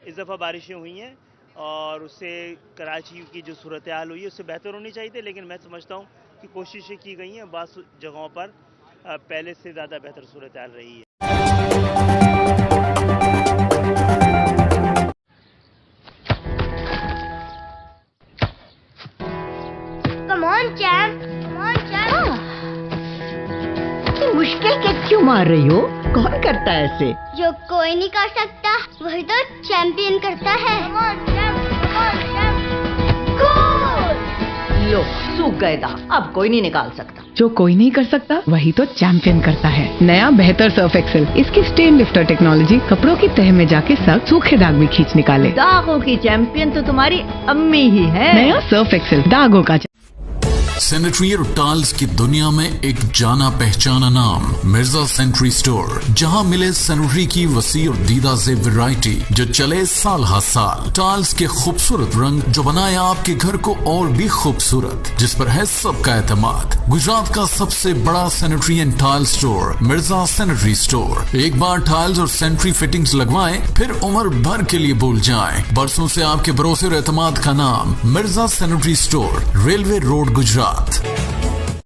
इस दफ़ा बारिशें हुई हैं और उससे कराची की जो सूरत हाल हुई है उससे बेहतर होनी चाहिए थी, लेकिन मैं समझता हूँ कि कोशिशें की गई हैं, बाज़ जगहों पर पहले से ज़्यादा बेहतर सूरत हाल रही है। Come on, champ. Come on, champ. इतनी मुश्किल किक क्यों मार रही हो? कौन करता है ऐसे? जो कोई नहीं कर सकता वही तो चैंपियन करता है। Come on, champ. Come on, champ. Goal! लो, सूख गए दाग, अब कोई नहीं निकाल सकता। जो कोई नहीं कर सकता वही तो चैंपियन करता है। नया बेहतर सर्फ एक्सेल, इसकी स्टेन लिफ्टर टेक्नोलॉजी कपड़ों की तह में जाके सख्त सूखे दाग भी खींच निकाले। दागों की चैंपियन तो तुम्हारी अम्मी ही है। नया सर्फ एक्सेल दागों का सैनिटरी और टाइल्स की दुनिया में एक जाना पहचाना नाम मिर्जा सैनिटरी स्टोर, जहां मिले सैनिटरी की वसी और दीदा से वैरायटी जो चले साल हर साल। टाइल्स के खूबसूरत रंग जो बनाए आपके घर को और भी खूबसूरत, जिस पर है सबका एतमाद। गुजरात का सबसे बड़ा sanitary and tile store Mirza sanitary store. एक बार टाइल्स और सैनिटरी फिटिंग्स लगवाएं, फिर उम्र भर के लिए भूल जाएं। बरसों से आपके भरोसे और एतमाद का नाम Mirza sanitary store, railway road, Gujarat.